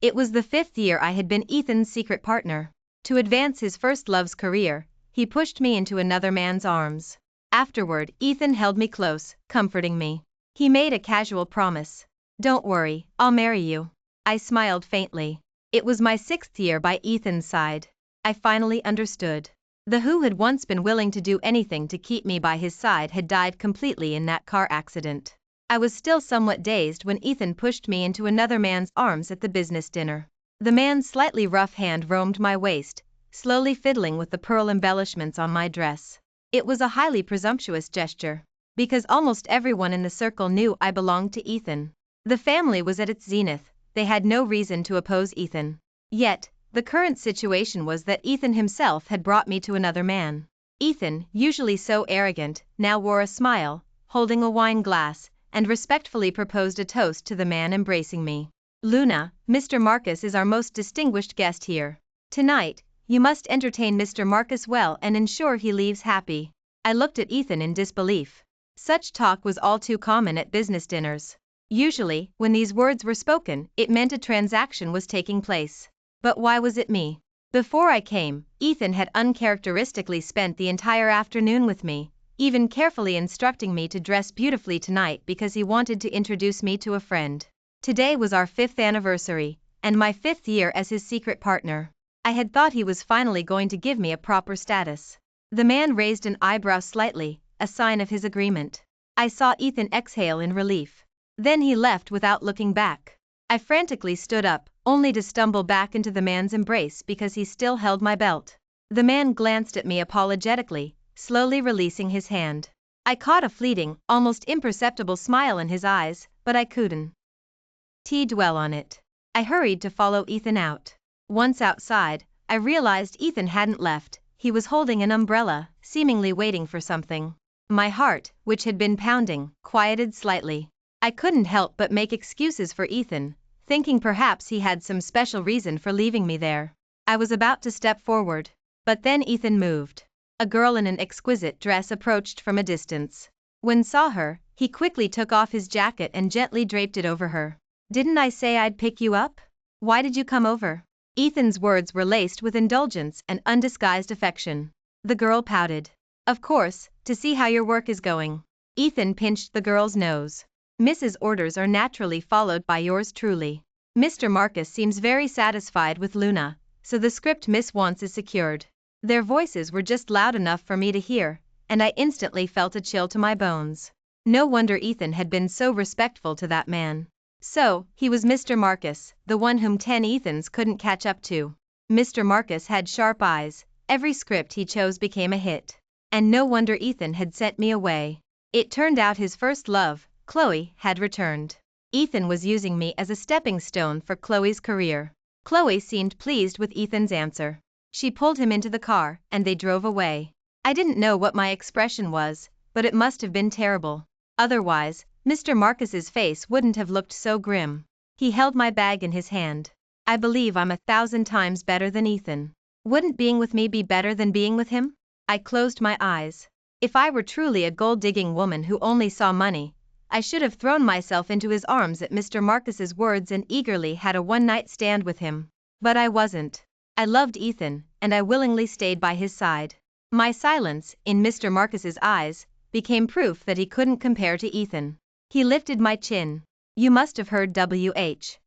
It was the 5th year I had been Ethan's secret partner. To advance his first love's career, he pushed me into another man's arms. Afterward, Ethan held me close, comforting me. He made a casual promise. "Don't worry, I'll marry you." I smiled faintly. It was my 6th year by Ethan's side. I finally understood. The who had once been willing to do anything to keep me by his side had died completely in that car accident. I was still somewhat dazed when Ethan pushed me into another man's arms at the business dinner. The man's slightly rough hand roamed my waist, slowly fiddling with the pearl embellishments on my dress. It was a highly presumptuous gesture, because almost everyone in the circle knew I belonged to Ethan. The family was at its zenith, they had no reason to oppose Ethan. Yet, the current situation was that Ethan himself had brought me to another man. Ethan, usually so arrogant, now wore a smile, holding a wine glass, and respectfully proposed a toast to the man embracing me. "Luna, Mr. Marcus is our most distinguished guest here. Tonight, you must entertain Mr. Marcus well and ensure he leaves happy." I looked at Ethan in disbelief. Such talk was all too common at business dinners. Usually, when these words were spoken, it meant a transaction was taking place. But why was it me? Before I came, Ethan had uncharacteristically spent the entire afternoon with me, even carefully instructing me to dress beautifully tonight because he wanted to introduce me to a friend. Today was our 5th anniversary, and my 5th year as his secret partner. I had thought he was finally going to give me a proper status. The man raised an eyebrow slightly, a sign of his agreement. I saw Ethan exhale in relief. Then he left without looking back. I frantically stood up, only to stumble back into the man's embrace because he still held my belt. The man glanced at me apologetically, slowly releasing his hand. I caught a fleeting, almost imperceptible smile in his eyes, but I couldn't dwell on it. I hurried to follow Ethan out. Once outside, I realized Ethan hadn't left. He was holding an umbrella, seemingly waiting for something. My heart, which had been pounding, quieted slightly. I couldn't help but make excuses for Ethan, thinking perhaps he had some special reason for leaving me there. I was about to step forward, but then Ethan moved. A girl in an exquisite dress approached from a distance. When saw her, he quickly took off his jacket and gently draped it over her. "Didn't I say I'd pick you up? Why did you come over?" Ethan's words were laced with indulgence and undisguised affection. The girl pouted. "Of course, to see how your work is going." Ethan pinched the girl's nose. "Mrs. Orders are naturally followed by yours truly. Mr. Marcus seems very satisfied with Luna, so the script Miss wants is secured." Their voices were just loud enough for me to hear, and I instantly felt a chill to my bones. No wonder Ethan had been so respectful to that man. So, he was Mr. Marcus, the one whom 10 Ethans couldn't catch up to. Mr. Marcus had sharp eyes, every script he chose became a hit. And no wonder Ethan had sent me away. It turned out his first love, Chloe, had returned. Ethan was using me as a stepping stone for Chloe's career. Chloe seemed pleased with Ethan's answer. She pulled him into the car, and they drove away. I didn't know what my expression was, but it must have been terrible. Otherwise, Mr. Marcus's face wouldn't have looked so grim. He held my bag in his hand. "I believe I'm 1,000 times better than Ethan. Wouldn't being with me be better than being with him?" I closed my eyes. If I were truly a gold-digging woman who only saw money, I should have thrown myself into his arms at Mr. Marcus's words and eagerly had a one-night stand with him. But I wasn't. I loved Ethan, and I willingly stayed by his side. My silence, in Mr. Marcus's eyes, became proof that he couldn't compare to Ethan. He lifted my chin. "You must have heard W.H.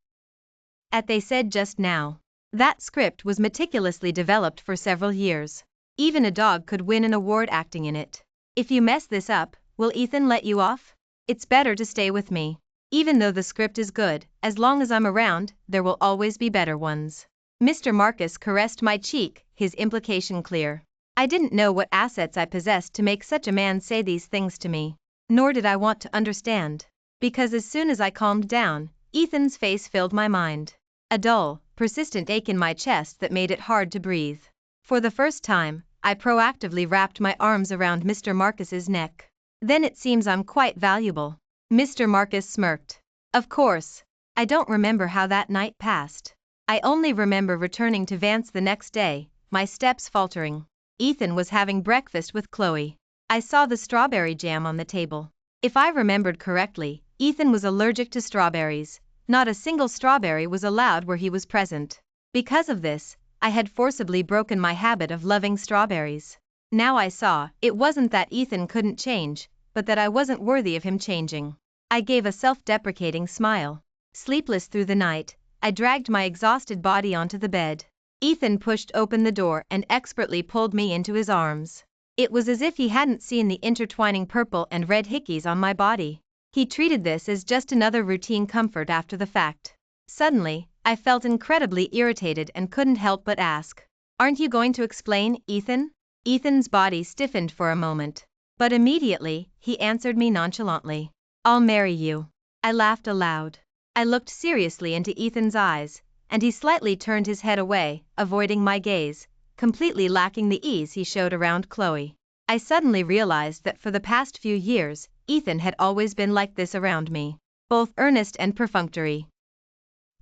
at they said just now. That script was meticulously developed for several years. Even a dog could win an award acting in it. If you mess this up, will Ethan let you off? It's better to stay with me. Even though the script is good, as long as I'm around, there will always be better ones." Mr. Marcus caressed my cheek, his implication clear. I didn't know what assets I possessed to make such a man say these things to me. Nor did I want to understand. Because as soon as I calmed down, Ethan's face filled my mind. A dull, persistent ache in my chest that made it hard to breathe. For the first time, I proactively wrapped my arms around Mr. Marcus's neck. "Then it seems I'm quite valuable." Mr. Marcus smirked. "Of course. I don't remember how that night passed. I only remember returning to Vance the next day, my steps faltering. Ethan was having breakfast with Chloe. I saw the strawberry jam on the table. If I remembered correctly, Ethan was allergic to strawberries, Not a single strawberry was allowed where he was present. Because of this, I had forcibly broken my habit of loving strawberries. Now I saw, it wasn't that Ethan couldn't change, but that I wasn't worthy of him changing. I gave a self-deprecating smile. Sleepless through the night, I dragged my exhausted body onto the bed. Ethan pushed open the door and expertly pulled me into his arms. It was as if he hadn't seen the intertwining purple and red hickeys on my body. He treated this as just another routine comfort after the fact. Suddenly, I felt incredibly irritated and couldn't help but ask, "Aren't you going to explain, Ethan?" Ethan's body stiffened for a moment. But immediately, he answered me nonchalantly. "I'll marry you." I laughed aloud. I looked seriously into Ethan's eyes, and he slightly turned his head away, avoiding my gaze, completely lacking the ease he showed around Chloe. I suddenly realized that for the past few years, Ethan had always been like this around me, both earnest and perfunctory.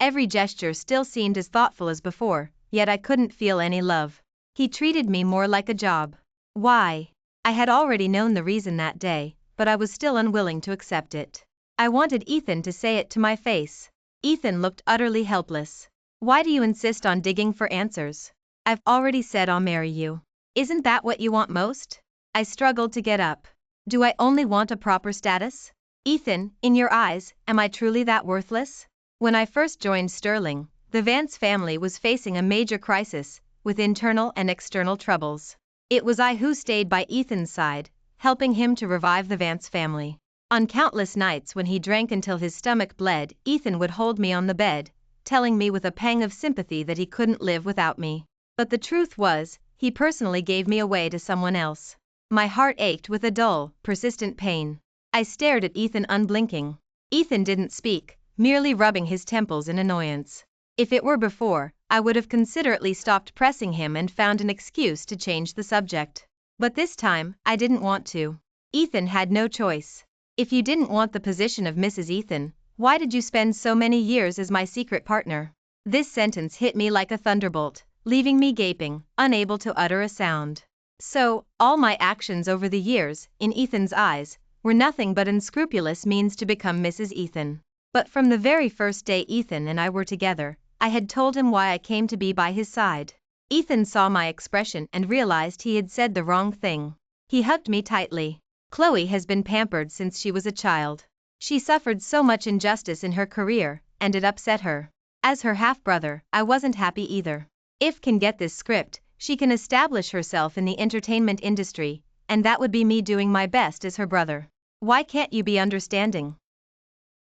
Every gesture still seemed as thoughtful as before, yet I couldn't feel any love. He treated me more like a job. Why? I had already known the reason that day, but I was still unwilling to accept it. I wanted Ethan to say it to my face. Ethan looked utterly helpless. "Why do you insist on digging for answers? I've already said I'll marry you. Isn't that what you want most?" I struggled to get up. "Do I only want a proper status? Ethan, in your eyes, am I truly that worthless?" When I first joined Sterling, the Vance family was facing a major crisis, with internal and external troubles. It was I who stayed by Ethan's side, helping him to revive the Vance family. On countless nights when he drank until his stomach bled, Ethan would hold me on the bed, telling me with a pang of sympathy that he couldn't live without me. But the truth was, he personally gave me away to someone else. My heart ached with a dull, persistent pain. I stared at Ethan unblinking. Ethan didn't speak, merely rubbing his temples in annoyance. If it were before, I would have considerately stopped pressing him and found an excuse to change the subject. But this time, I didn't want to. Ethan had no choice. "If you didn't want the position of Mrs. Ethan, why did you spend so many years as my secret partner?" This sentence hit me like a thunderbolt, leaving me gaping, unable to utter a sound. So, all my actions over the years, in Ethan's eyes, were nothing but unscrupulous means to become Mrs. Ethan. But from the very first day Ethan and I were together, I had told him why I came to be by his side. Ethan saw my expression and realized he had said the wrong thing. He hugged me tightly. "Chloe has been pampered since she was a child. She suffered so much injustice in her career, and it upset her. As her half-brother, I wasn't happy either. If can get this script, she can establish herself in the entertainment industry, and that would be me doing my best as her brother. Why can't you be understanding?"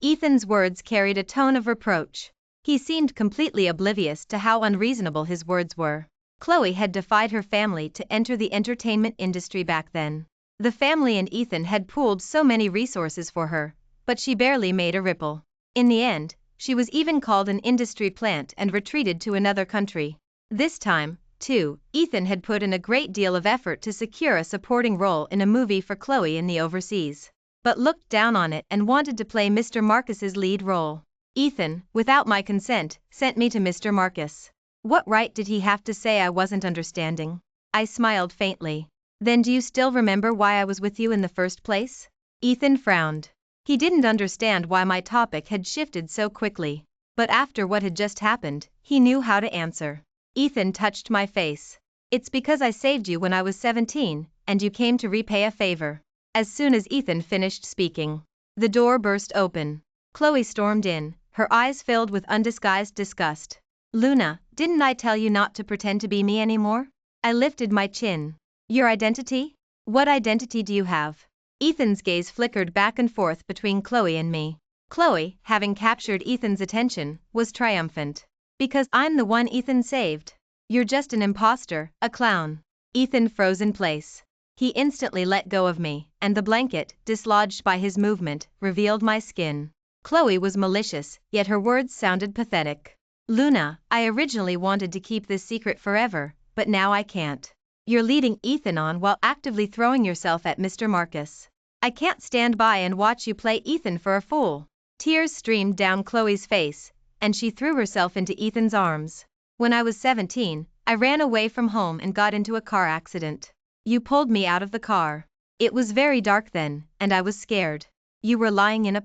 Ethan's words carried a tone of reproach. He seemed completely oblivious to how unreasonable his words were. Chloe had defied her family to enter the entertainment industry back then. The family and Ethan had pooled so many resources for her, but she barely made a ripple. In the end, she was even called an industry plant and retreated to another country. This time, too, Ethan had put in a great deal of effort to secure a supporting role in a movie for Chloe in the overseas, but looked down on it and wanted to play Mr. Marcus's lead role. Ethan, without my consent, sent me to Mr. Marcus. What right did he have to say I wasn't understanding? I smiled faintly. "Then do you still remember why I was with you in the first place?" Ethan frowned. He didn't understand why my topic had shifted so quickly. But after what had just happened, he knew how to answer. Ethan touched my face. "It's because I saved you when I was 17, and you came to repay a favor." As soon as Ethan finished speaking, the door burst open. Chloe stormed in, her eyes filled with undisguised disgust. "Luna, didn't I tell you not to pretend to be me anymore?" I lifted my chin. "Your identity? What identity do you have?" Ethan's gaze flickered back and forth between Chloe and me. Chloe, having captured Ethan's attention, was triumphant. "Because I'm the one Ethan saved. You're just an imposter, a clown." Ethan froze in place. He instantly let go of me, and the blanket, dislodged by his movement, revealed my skin. Chloe was malicious, yet her words sounded pathetic. "Luna, I originally wanted to keep this secret forever, but now I can't. You're leading Ethan on while actively throwing yourself at Mr. Marcus. I can't stand by and watch you play Ethan for a fool." Tears streamed down Chloe's face, and she threw herself into Ethan's arms. "When I was 17, I ran away from home and got into a car accident. You pulled me out of the car. It was very dark then, and I was scared. You were lying in a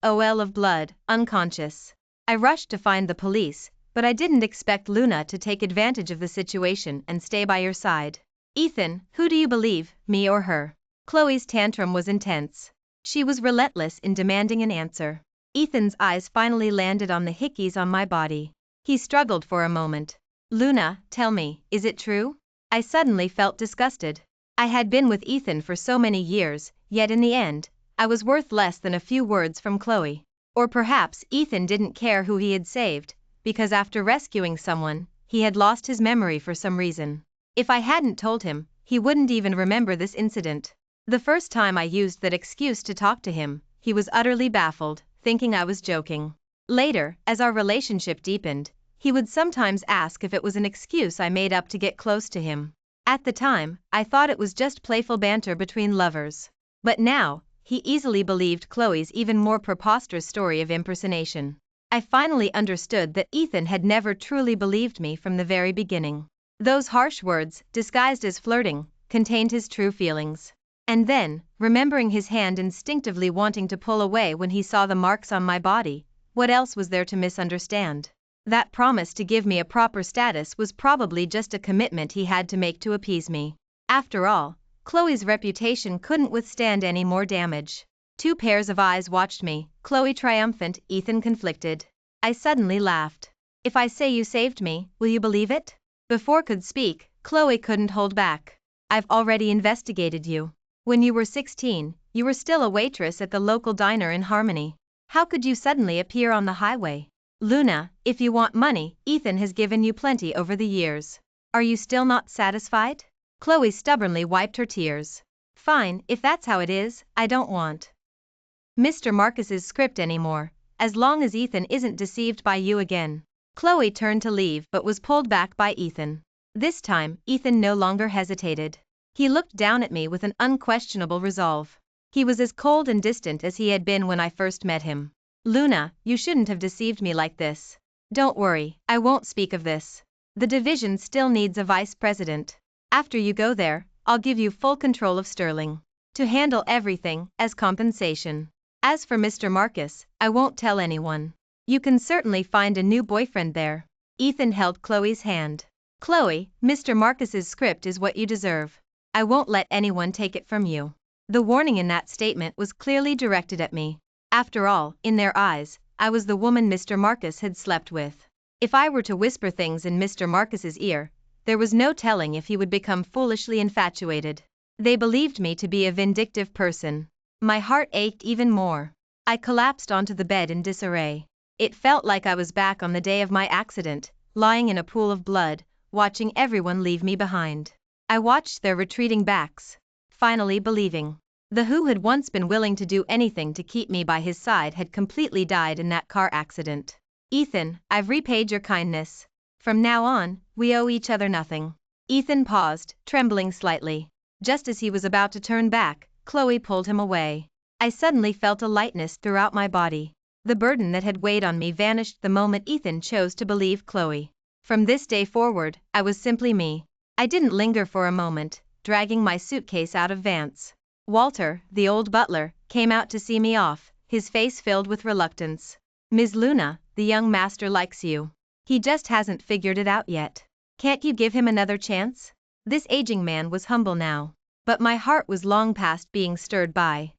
a well of blood, unconscious. I rushed to find the police, but I didn't expect Luna to take advantage of the situation and stay by your side. Ethan, who do you believe, me or her? Chloe's tantrum was intense. She was relentless in demanding an answer. Ethan's eyes finally landed on the hickeys on my body. He struggled for a moment. Luna, tell me, is it true? I suddenly felt disgusted. I had been with Ethan for so many years, yet in the end, I was worth less than a few words from Chloe. Or perhaps Ethan didn't care who he had saved, because after rescuing someone, he had lost his memory for some reason. If I hadn't told him, he wouldn't even remember this incident. The first time I used that excuse to talk to him, he was utterly baffled, thinking I was joking. Later, as our relationship deepened, he would sometimes ask if it was an excuse I made up to get close to him. At the time, I thought it was just playful banter between lovers. But now, he easily believed Chloe's even more preposterous story of impersonation. I finally understood that Ethan had never truly believed me from the very beginning. Those harsh words, disguised as flirting, contained his true feelings. And then, remembering his hand instinctively wanting to pull away when he saw the marks on my body, what else was there to misunderstand? That promise to give me a proper status was probably just a commitment he had to make to appease me. After all, Chloe's reputation couldn't withstand any more damage. Two pairs of eyes watched me, Chloe triumphant, Ethan conflicted. I suddenly laughed. If I say you saved me, will you believe it? Before could speak, Chloe couldn't hold back. I've already investigated you. When you were 16, you were still a waitress at the local diner in Harmony. How could you suddenly appear on the highway? Luna, if you want money, Ethan has given you plenty over the years. Are you still not satisfied? Chloe stubbornly wiped her tears. Fine, if that's how it is, I don't want Mr. Marcus's script anymore, as long as Ethan isn't deceived by you again. Chloe turned to leave but was pulled back by Ethan. This time, Ethan no longer hesitated. He looked down at me with an unquestionable resolve. He was as cold and distant as he had been when I first met him. Luna, you shouldn't have deceived me like this. Don't worry, I won't speak of this. The division still needs a vice president. After you go there, I'll give you full control of Sterling to handle everything as compensation. As for Mr. Marcus, I won't tell anyone. You can certainly find a new boyfriend there. Ethan held Chloe's hand. Chloe, Mr. Marcus's script is what you deserve. I won't let anyone take it from you. The warning in that statement was clearly directed at me. After all, in their eyes, I was the woman Mr. Marcus had slept with. If I were to whisper things in Mr. Marcus's ear, there was no telling if he would become foolishly infatuated. They believed me to be a vindictive person. My heart ached even more. I collapsed onto the bed in disarray. It felt like I was back on the day of my accident, lying in a pool of blood, watching everyone leave me behind. I watched their retreating backs, finally believing. The who had once been willing to do anything to keep me by his side had completely died in that car accident. Ethan, I've repaid your kindness. From now on, we owe each other nothing. Ethan paused, trembling slightly. Just as he was about to turn back, Chloe pulled him away. I suddenly felt a lightness throughout my body. The burden that had weighed on me vanished the moment Ethan chose to believe Chloe. From this day forward, I was simply me. I didn't linger for a moment, dragging my suitcase out of Vance. Walter, the old butler, came out to see me off, his face filled with reluctance. Ms. Luna, the young master likes you. He just hasn't figured it out yet. Can't you give him another chance? This aging man was humble now, but my heart was long past being stirred by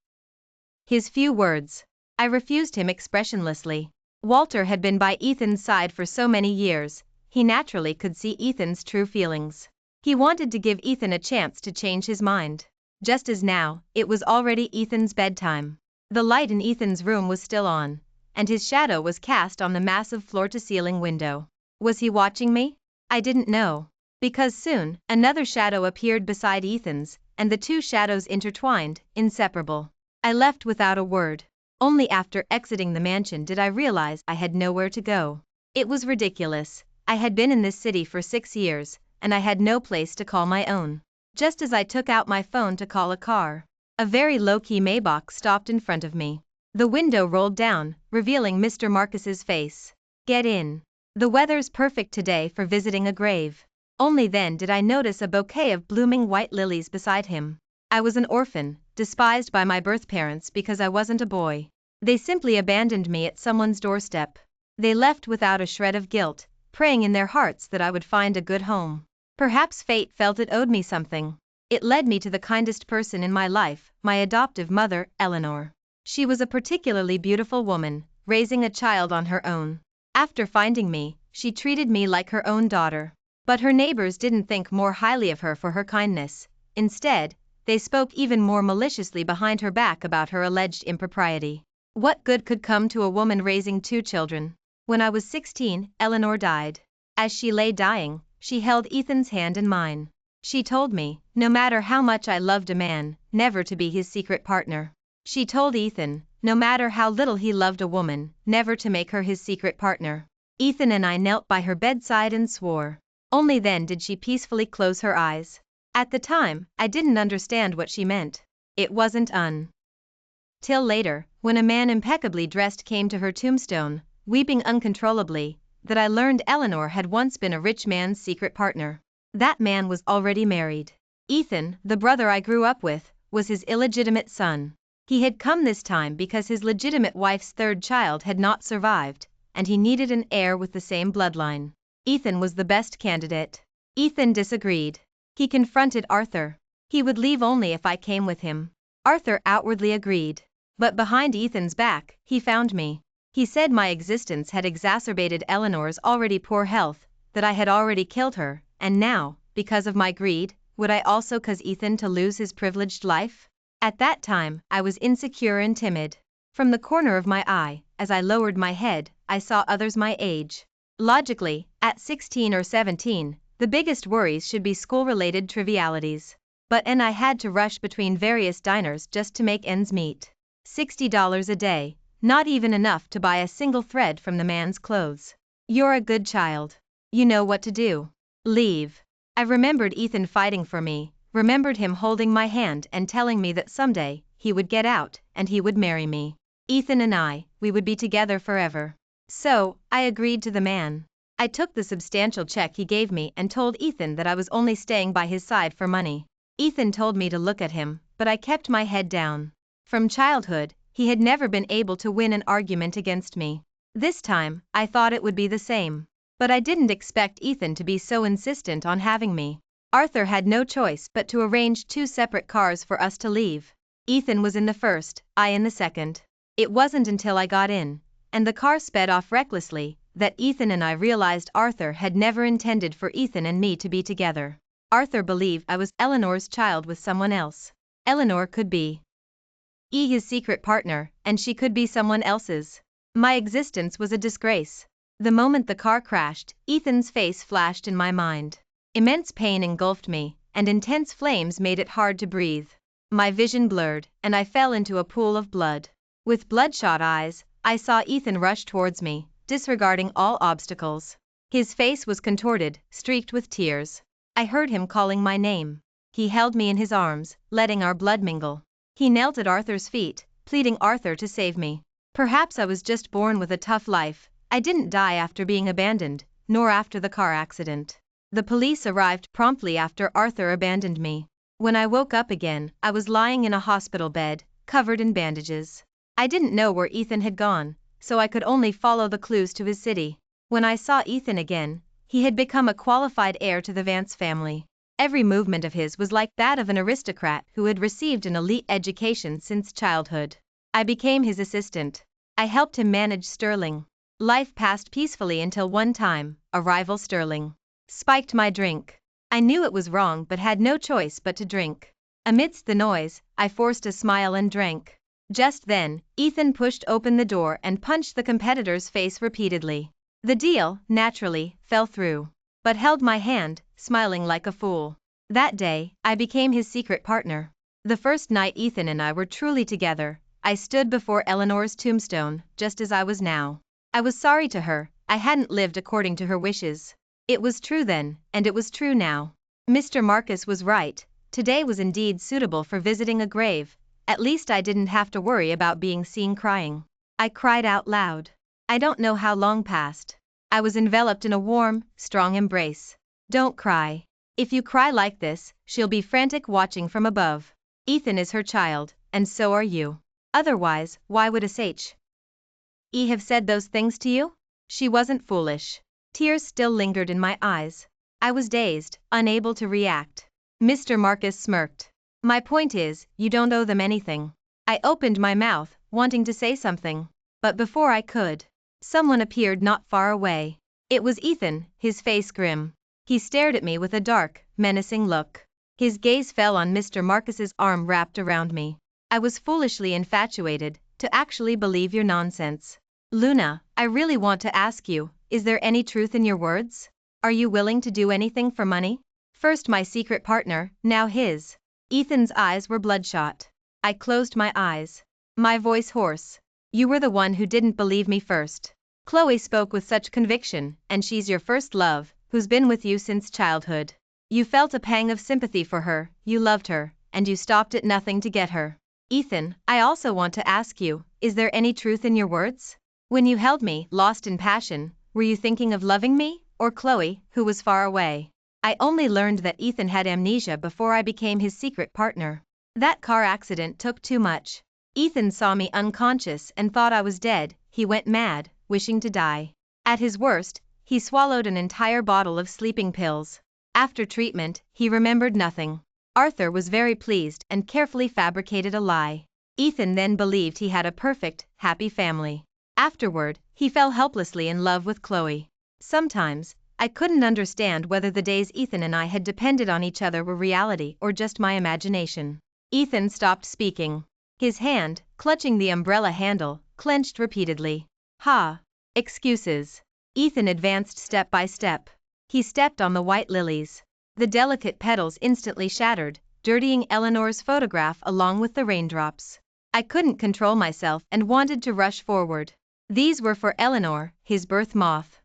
his few words. I refused him expressionlessly. Walter had been by Ethan's side for so many years, he naturally could see Ethan's true feelings. He wanted to give Ethan a chance to change his mind. Just as now, it was already Ethan's bedtime. The light in Ethan's room was still on, and his shadow was cast on the massive floor-to-ceiling window. Was he watching me? I didn't know. Because soon, another shadow appeared beside Ethan's, and the two shadows intertwined, inseparable. I left without a word. Only after exiting the mansion did I realize I had nowhere to go. It was ridiculous. I had been in this city for 6 years, and I had no place to call my own. Just as I took out my phone to call a car, a very low-key Maybach stopped in front of me. The window rolled down, revealing Mr. Marcus's face. Get in. The weather's perfect today for visiting a grave. Only then did I notice a bouquet of blooming white lilies beside him. I was an orphan, despised by my birth parents because I wasn't a boy. They simply abandoned me at someone's doorstep. They left without a shred of guilt, praying in their hearts that I would find a good home. Perhaps fate felt it owed me something. It led me to the kindest person in my life, my adoptive mother, Eleanor. She was a particularly beautiful woman, raising a child on her own. After finding me, she treated me like her own daughter. But her neighbors didn't think more highly of her for her kindness. Instead, they spoke even more maliciously behind her back about her alleged impropriety. What good could come to a woman raising 2 children? When I was 16, Eleanor died. As she lay dying, she held Ethan's hand in mine. She told me, no matter how much I loved a man, never to be his secret partner. She told Ethan, no matter how little he loved a woman, never to make her his secret partner. Ethan and I knelt by her bedside and swore. Only then did she peacefully close her eyes. At the time, I didn't understand what she meant. It wasn't till later, when a man impeccably dressed came to her tombstone, weeping uncontrollably, that I learned Eleanor had once been a rich man's secret partner. That man was already married. Ethan, the brother I grew up with, was his illegitimate son. He had come this time because his legitimate wife's 3rd child had not survived, and he needed an heir with the same bloodline. Ethan was the best candidate. Ethan disagreed. He confronted Arthur. He would leave only if I came with him. Arthur outwardly agreed. But behind Ethan's back, he found me. He said my existence had exacerbated Eleanor's already poor health, that I had already killed her, and now, because of my greed, would I also cause Ethan to lose his privileged life? At that time, I was insecure and timid. From the corner of my eye, as I lowered my head, I saw others my age. Logically, at 16 or 17, the biggest worries should be school-related trivialities. But I had to rush between various diners just to make ends meet. $60 a day, not even enough to buy a single thread from the man's clothes. You're a good child. You know what to do. Leave. I remembered Ethan fighting for me, remembered him holding my hand and telling me that someday, he would get out, and he would marry me. Ethan and we would be together forever. So, I agreed to the man. I took the substantial check he gave me and told Ethan that I was only staying by his side for money. Ethan told me to look at him, but I kept my head down. From childhood, he had never been able to win an argument against me. This time, I thought it would be the same. But I didn't expect Ethan to be so insistent on having me. Arthur had no choice but to arrange 2 separate cars for us to leave. Ethan was in the first, I in the second. It wasn't until I got in, and the car sped off recklessly, that Ethan and I realized Arthur had never intended for Ethan and me to be together. Arthur believed I was Eleanor's child with someone else. Eleanor could be his secret partner, and she could be someone else's. My existence was a disgrace. The moment the car crashed, Ethan's face flashed in my mind. Immense pain engulfed me, and intense flames made it hard to breathe. My vision blurred, and I fell into a pool of blood. With bloodshot eyes, I saw Ethan rush towards me, disregarding all obstacles. His face was contorted, streaked with tears. I heard him calling my name. He held me in his arms, letting our blood mingle. He knelt at Arthur's feet, pleading Arthur to save me. Perhaps I was just born with a tough life. I didn't die after being abandoned, nor after the car accident. The police arrived promptly after Arthur abandoned me. When I woke up again, I was lying in a hospital bed, covered in bandages. I didn't know where Ethan had gone, so I could only follow the clues to his city. When I saw Ethan again, he had become a qualified heir to the Vance family. Every movement of his was like that of an aristocrat who had received an elite education since childhood. I became his assistant. I helped him manage Sterling. Life passed peacefully until one time, a rival Sterling spiked my drink. I knew it was wrong but had no choice but to drink. Amidst the noise, I forced a smile and drank. Just then, Ethan pushed open the door and punched the competitor's face repeatedly. The deal, naturally, fell through, but held my hand, smiling like a fool. That day, I became his secret partner. The first night Ethan and I were truly together, I stood before Eleanor's tombstone, just as I was now. I was sorry to her, I hadn't lived according to her wishes. It was true then, and it was true now. Mr. Marcus was right, today was indeed suitable for visiting a grave, at least I didn't have to worry about being seen crying. I cried out loud. I don't know how long passed. I was enveloped in a warm, strong embrace. Don't cry. If you cry like this, she'll be frantic watching from above. Ethan is her child, and so are you. Otherwise, why would sh he have said those things to you? She wasn't foolish. Tears still lingered in my eyes. I was dazed, unable to react. Mr. Marcus smirked. My point is, you don't owe them anything. I opened my mouth, wanting to say something. But before I could, someone appeared not far away. It was Ethan, his face grim. He stared at me with a dark, menacing look. His gaze fell on Mr. Marcus's arm wrapped around me. I was foolishly infatuated to actually believe your nonsense. Luna, I really want to ask you, is there any truth in your words? Are you willing to do anything for money? First my secret partner, now his. Ethan's eyes were bloodshot. I closed my eyes. My voice hoarse. You were the one who didn't believe me first. Chloe spoke with such conviction, and she's your first love, who's been with you since childhood. You felt a pang of sympathy for her, you loved her, and you stopped at nothing to get her. Ethan, I also want to ask you, is there any truth in your words? When you held me, lost in passion, were you thinking of loving me, or Chloe, who was far away? I only learned that Ethan had amnesia before I became his secret partner. That car accident took too much. Ethan saw me unconscious and thought I was dead. He went mad, wishing to die. At his worst, he swallowed an entire bottle of sleeping pills. After treatment, he remembered nothing. Arthur was very pleased and carefully fabricated a lie. Ethan then believed he had a perfect, happy family. Afterward, he fell helplessly in love with Chloe. Sometimes, I couldn't understand whether the days Ethan and I had depended on each other were reality or just my imagination. Ethan stopped speaking. His hand, clutching the umbrella handle, clenched repeatedly. Excuses. Ethan advanced step by step. He stepped on the white lilies. The delicate petals instantly shattered, dirtying Eleanor's photograph along with the raindrops. I couldn't control myself and wanted to rush forward. These were for Eleanor, his birth moth.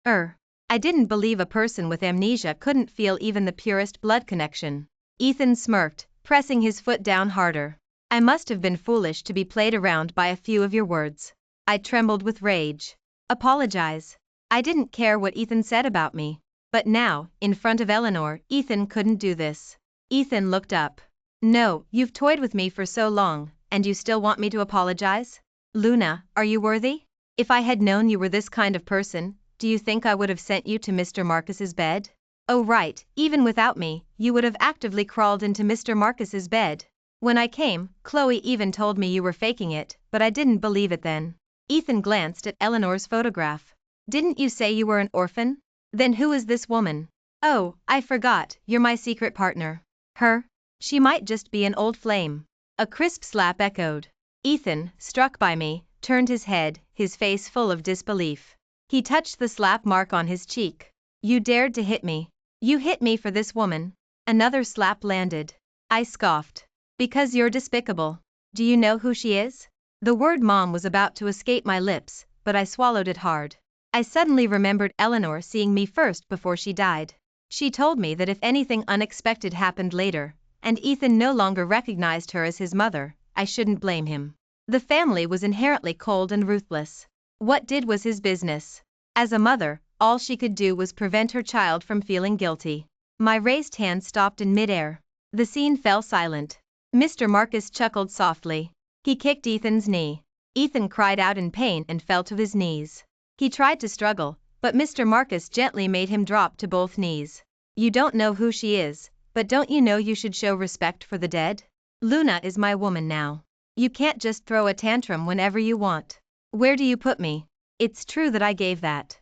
I didn't believe a person with amnesia couldn't feel even the purest blood connection. Ethan smirked, pressing his foot down harder. I must have been foolish to be played around by a few of your words. I trembled with rage. Apologize. I didn't care what Ethan said about me. But now, in front of Eleanor, Ethan couldn't do this. Ethan looked up. No, you've toyed with me for so long, and you still want me to apologize? Luna, are you worthy? If I had known you were this kind of person, do you think I would have sent you to Mr. Marcus's bed? Oh right, even without me, you would have actively crawled into Mr. Marcus's bed. When I came, Chloe even told me you were faking it, but I didn't believe it then. Ethan glanced at Eleanor's photograph. Didn't you say you were an orphan? Then who is this woman? Oh, I forgot, you're my secret partner. Her? She might just be an old flame. A crisp slap echoed. Ethan, struck by me, turned his head, his face full of disbelief. He touched the slap mark on his cheek. You dared to hit me. You hit me for this woman. Another slap landed. I scoffed. Because you're despicable. Do you know who she is? The word mom was about to escape my lips, but I swallowed it hard. I suddenly remembered Eleanor seeing me first before she died. She told me that if anything unexpected happened later, and Ethan no longer recognized her as his mother, I shouldn't blame him. The family was inherently cold and ruthless. What did was his business. As a mother, all she could do was prevent her child from feeling guilty. My raised hand stopped in midair. The scene fell silent. Mr. Marcus chuckled softly. He kicked Ethan's knee. Ethan cried out in pain and fell to his knees. He tried to struggle, but Mr. Marcus gently made him drop to both knees. You don't know who she is, but don't you know you should show respect for the dead? Luna is my woman now. You can't just throw a tantrum whenever you want. Where do you put me? It's true that I gave that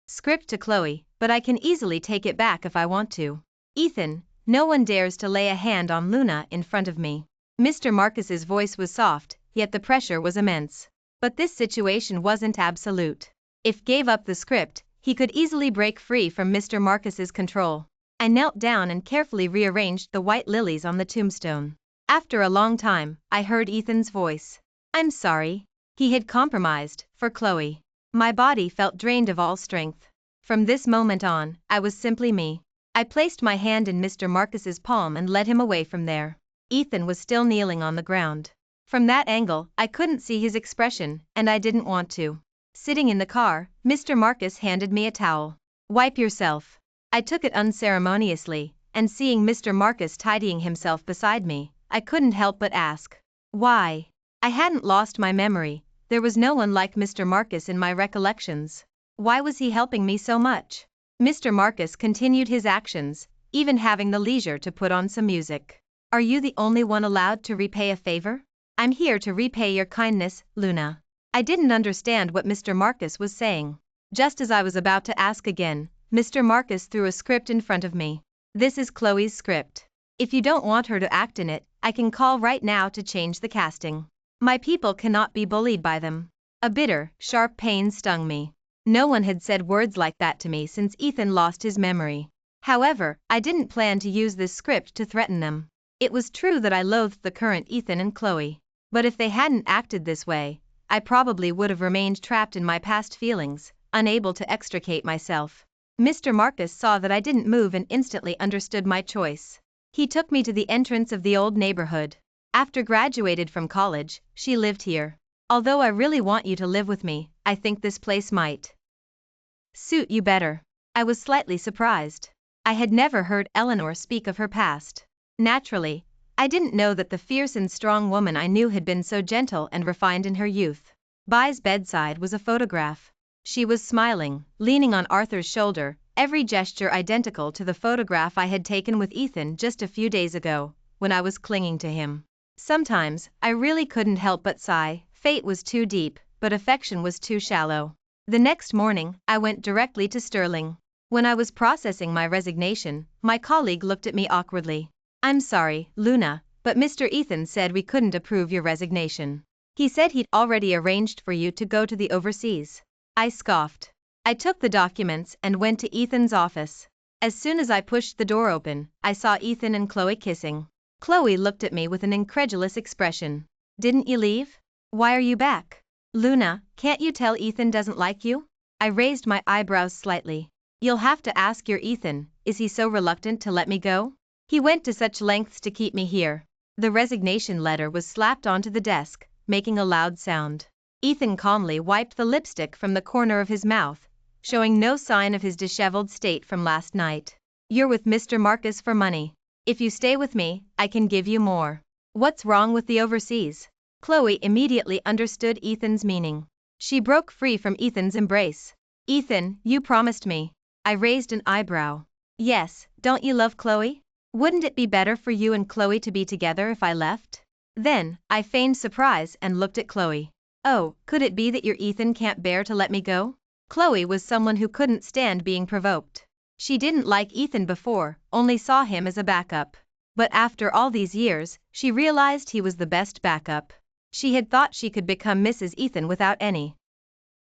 script to Chloe, but I can easily take it back if I want to. Ethan, no one dares to lay a hand on Luna in front of me. Mr. Marcus's voice was soft, yet the pressure was immense. But this situation wasn't absolute. If gave up the script, he could easily break free from Mr. Marcus's control. I knelt down and carefully rearranged the white lilies on the tombstone. After a long time, I heard Ethan's voice. I'm sorry. He had compromised, for Chloe. My body felt drained of all strength. From this moment on, I was simply me. I placed my hand in Mr. Marcus's palm and led him away from there. Ethan was still kneeling on the ground. From that angle, I couldn't see his expression, and I didn't want to. Sitting in the car, Mr. Marcus handed me a towel. Wipe yourself. I took it unceremoniously, and seeing Mr. Marcus tidying himself beside me, I couldn't help but ask. Why? I hadn't lost my memory, there was no one like Mr. Marcus in my recollections. Why was he helping me so much? Mr. Marcus continued his actions, even having the leisure to put on some music. Are you the only one allowed to repay a favor? I'm here to repay your kindness, Luna. I didn't understand what Mr. Marcus was saying. Just as I was about to ask again, Mr. Marcus threw a script in front of me. This is Chloe's script. If you don't want her to act in it, I can call right now to change the casting. My people cannot be bullied by them. A bitter, sharp pain stung me. No one had said words like that to me since Ethan lost his memory. However, I didn't plan to use this script to threaten them. It was true that I loathed the current Ethan and Chloe. But if they hadn't acted this way, I probably would have remained trapped in my past feelings, unable to extricate myself. Mr. Marcus saw that I didn't move and instantly understood my choice. He took me to the entrance of the old neighborhood. After graduated from college, she lived here. Although I really want you to live with me, I think this place might suit you better. I was slightly surprised. I had never heard Eleanor speak of her past. Naturally, I didn't know that the fierce and strong woman I knew had been so gentle and refined in her youth. By's bedside was a photograph. She was smiling, leaning on Arthur's shoulder, every gesture identical to the photograph I had taken with Ethan just a few days ago, when I was clinging to him. Sometimes, I really couldn't help but sigh. Fate was too deep, but affection was too shallow. The next morning, I went directly to Sterling. When I was processing my resignation, my colleague looked at me awkwardly. I'm sorry, Luna, but Mr. Ethan said we couldn't approve your resignation. He said he'd already arranged for you to go to the overseas. I scoffed. I took the documents and went to Ethan's office. As soon as I pushed the door open, I saw Ethan and Chloe kissing. Chloe looked at me with an incredulous expression. Didn't you leave? Why are you back? Luna, can't you tell Ethan doesn't like you? I raised my eyebrows slightly. You'll have to ask your Ethan, is he so reluctant to let me go? He went to such lengths to keep me here. The resignation letter was slapped onto the desk, making a loud sound. Ethan calmly wiped the lipstick from the corner of his mouth, showing no sign of his disheveled state from last night. You're with Mr. Marcus for money. If you stay with me, I can give you more. What's wrong with the overseas? Chloe immediately understood Ethan's meaning. She broke free from Ethan's embrace. Ethan, you promised me. I raised an eyebrow. Yes, don't you love Chloe? Wouldn't it be better for you and Chloe to be together if I left? Then, I feigned surprise and looked at Chloe. Oh, could it be that your Ethan can't bear to let me go? Chloe was someone who couldn't stand being provoked. She didn't like Ethan before, only saw him as a backup. But after all these years, she realized he was the best backup. She had thought she could become Mrs. Ethan without any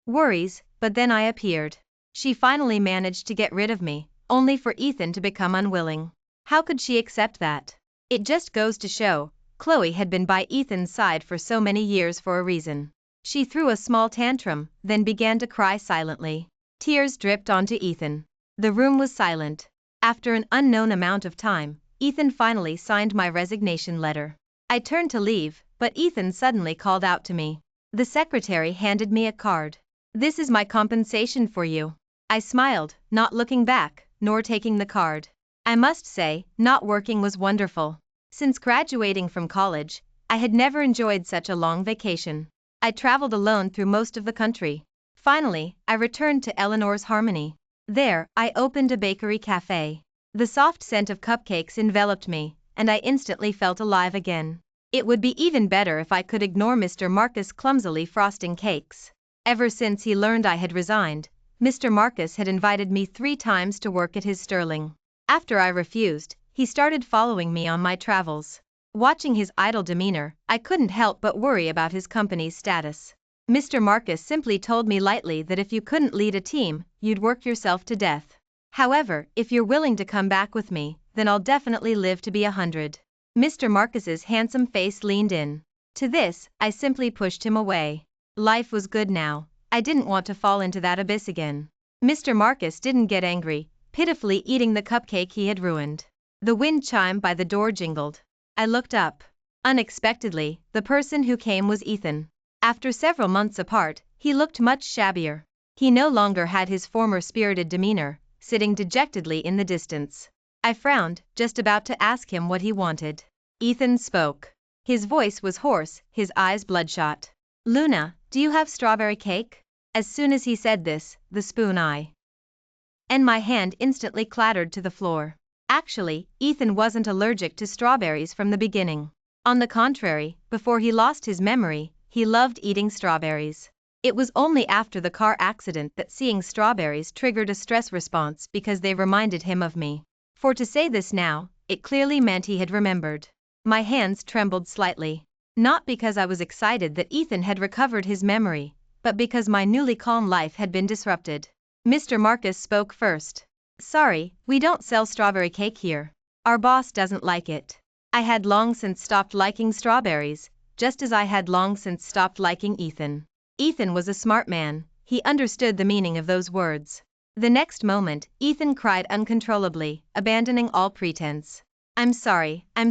worries, but then I appeared. She finally managed to get rid of me, only for Ethan to become unwilling. How could she accept that? It just goes to show, Chloe had been by Ethan's side for so many years for a reason. She threw a small tantrum, then began to cry silently. Tears dripped onto Ethan. The room was silent. After an unknown amount of time, Ethan finally signed my resignation letter. I turned to leave, but Ethan suddenly called out to me. The secretary handed me a card. This is my compensation for you. I smiled, not looking back, nor taking the card. I must say, not working was wonderful. Since graduating from college, I had never enjoyed such a long vacation. I traveled alone through most of the country. Finally, I returned to Eleanor's Harmony. There, I opened a bakery cafe. The soft scent of cupcakes enveloped me, and I instantly felt alive again. It would be even better if I could ignore Mr. Marcus clumsily frosting cakes. Ever since he learned I had resigned, Mr. Marcus had invited me 3 times to work at his Sterling. After I refused, he started following me on my travels. Watching his idle demeanor, I couldn't help but worry about his company's status. Mr. Marcus simply told me lightly that if you couldn't lead a team, you'd work yourself to death. However, if you're willing to come back with me, then I'll definitely live to be 100. Mr. Marcus's handsome face leaned in. To this, I simply pushed him away. Life was good now. I didn't want to fall into that abyss again. Mr. Marcus didn't get angry, pitifully eating the cupcake he had ruined. The wind chime by the door jingled. I looked up. Unexpectedly, the person who came was Ethan. After several months apart, he looked much shabbier. He no longer had his former spirited demeanor, sitting dejectedly in the distance. I frowned, just about to ask him what he wanted. Ethan spoke. His voice was hoarse, his eyes bloodshot. Luna, "Do you have strawberry cake?" As soon as he said this, the spoon and my hand instantly clattered to the floor. Actually, Ethan wasn't allergic to strawberries from the beginning. On the contrary, before he lost his memory, he loved eating strawberries. It was only after the car accident that seeing strawberries triggered a stress response because they reminded him of me. For to say this now, it clearly meant he had remembered. My hands trembled slightly. Not because I was excited that Ethan had recovered his memory, but because my newly calm life had been disrupted. Mr. Marcus spoke first. "Sorry, we don't sell strawberry cake here. Our boss doesn't like it." I had long since stopped liking strawberries, just as I had long since stopped liking Ethan. Ethan was a smart man, he understood the meaning of those words. The next moment, Ethan cried uncontrollably, abandoning all pretense. I'm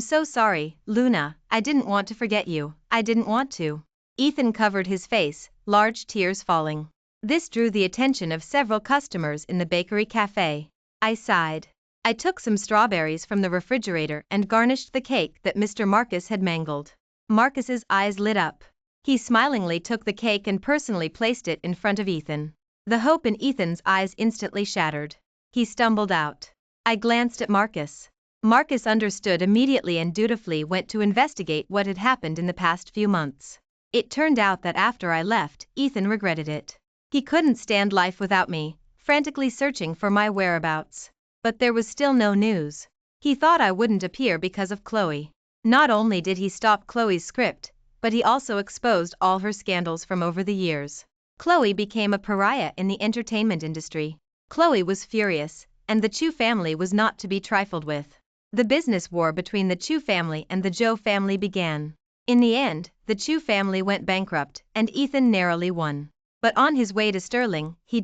so sorry, Luna, I didn't want to forget you, I didn't want to." Ethan covered his face, large tears falling. This drew the attention of several customers in the bakery cafe. I sighed. I took some strawberries from the refrigerator and garnished the cake that Mr. Marcus had mangled. Marcus's eyes lit up. He smilingly took the cake and personally placed it in front of Ethan. The hope in Ethan's eyes instantly shattered. He stumbled out. I glanced at Marcus. Marcus understood immediately and dutifully went to investigate what had happened in the past few months. It turned out that after I left, Ethan regretted it. He couldn't stand life without me, frantically searching for my whereabouts. But there was still no news. He thought I wouldn't appear because of Chloe. Not only did he stop Chloe's script, but he also exposed all her scandals from over the years. Chloe became a pariah in the entertainment industry. Chloe was furious, and the Chu family was not to be trifled with. The business war between the Chu family and the Zhou family began. In the end, the Chu family went bankrupt, and Ethan narrowly won. But on his way to Sterling, he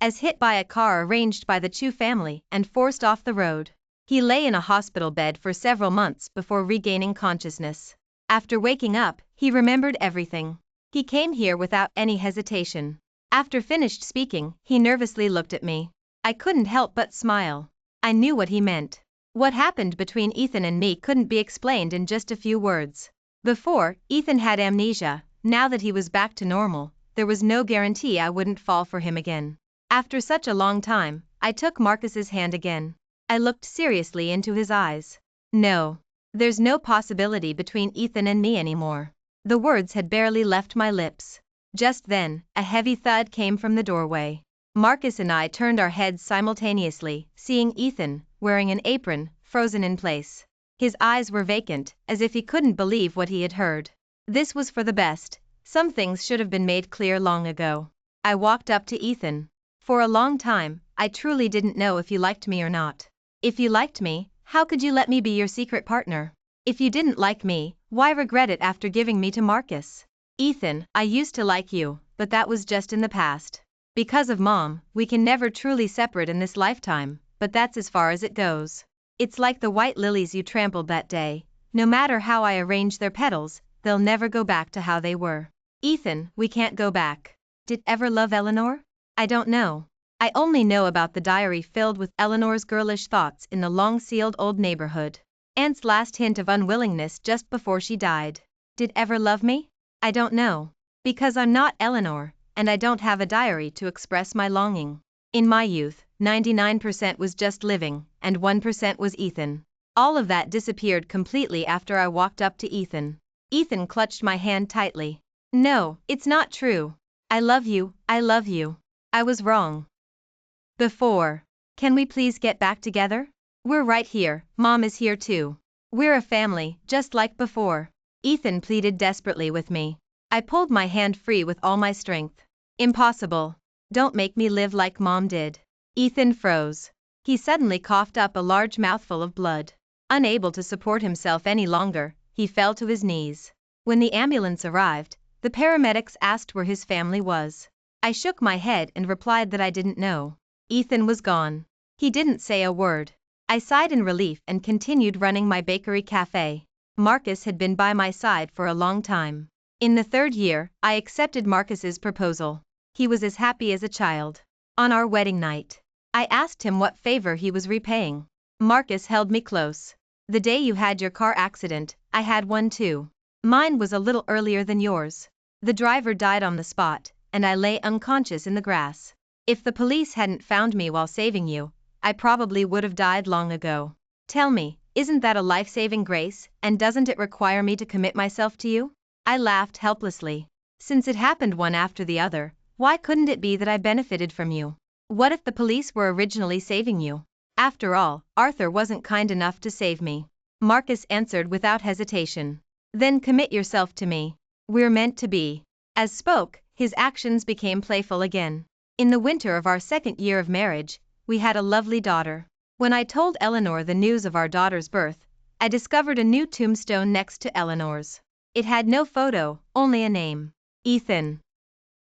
was hit by a car arranged by the Chu family and forced off the road. He lay in a hospital bed for several months before regaining consciousness. After waking up, he remembered everything. He came here without any hesitation. After finished speaking, he nervously looked at me. I couldn't help but smile. I knew what he meant. What happened between Ethan and me couldn't be explained in just a few words. Before, Ethan had amnesia. Now that he was back to normal, there was no guarantee I wouldn't fall for him again. After such a long time, I took Marcus's hand again. I looked seriously into his eyes. "No. There's no possibility between Ethan and me anymore." The words had barely left my lips. Just then, a heavy thud came from the doorway. Marcus and I turned our heads simultaneously, seeing Ethan, wearing an apron, frozen in place. His eyes were vacant, as if he couldn't believe what he had heard. This was for the best. Some things should have been made clear long ago. I walked up to Ethan. "For a long time, I truly didn't know if you liked me or not. If you liked me, how could you let me be your secret partner? If you didn't like me, why regret it after giving me to Marcus? Ethan, I used to like you, but that was just in the past. Because of Mom, we can never truly separate in this lifetime, but that's as far as it goes. It's like the white lilies you trampled that day. No matter how I arrange their petals, they'll never go back to how they were. Ethan, we can't go back." Did ever love Eleanor? I don't know. I only know about the diary filled with Eleanor's girlish thoughts in the long-sealed old neighborhood. Aunt's last hint of unwillingness just before she died. Did ever love me? I don't know. Because I'm not Eleanor, and I don't have a diary to express my longing. In my youth, 99% was just living, and 1% was Ethan. All of that disappeared completely after I walked up to Ethan. Ethan clutched my hand tightly. "No, it's not true. I love you, I love you. I was wrong before. Can we please get back together? We're right here, Mom is here too. We're a family, just like before." Ethan pleaded desperately with me. I pulled my hand free with all my strength. "Impossible. Don't make me live like Mom did." Ethan froze. He suddenly coughed up a large mouthful of blood. Unable to support himself any longer, he fell to his knees. When the ambulance arrived, the paramedics asked where his family was. I shook my head and replied that I didn't know. Ethan was gone. He didn't say a word. I sighed in relief and continued running my bakery cafe. Marcus had been by my side for a long time. In the 3rd year, I accepted Marcus's proposal. He was as happy as a child. On our wedding night, I asked him what favor he was repaying. Marcus held me close. "The day you had your car accident, I had one too. Mine was a little earlier than yours. The driver died on the spot, and I lay unconscious in the grass. If the police hadn't found me while saving you, I probably would have died long ago. Tell me, isn't that a life-saving grace, and doesn't it require me to commit myself to you? I laughed helplessly. Since it happened one after the other, why couldn't it be that I benefited from you? What if the police were originally saving you? After all, Arthur wasn't kind enough to save me. Marcus answered without hesitation. Then commit yourself to me. We're meant to be. As spoke, his actions became playful again. In the winter of our second year of marriage, we had a lovely daughter. When I told Eleanor the news of our daughter's birth, I discovered a new tombstone next to Eleanor's. It had no photo, only a name. Ethan.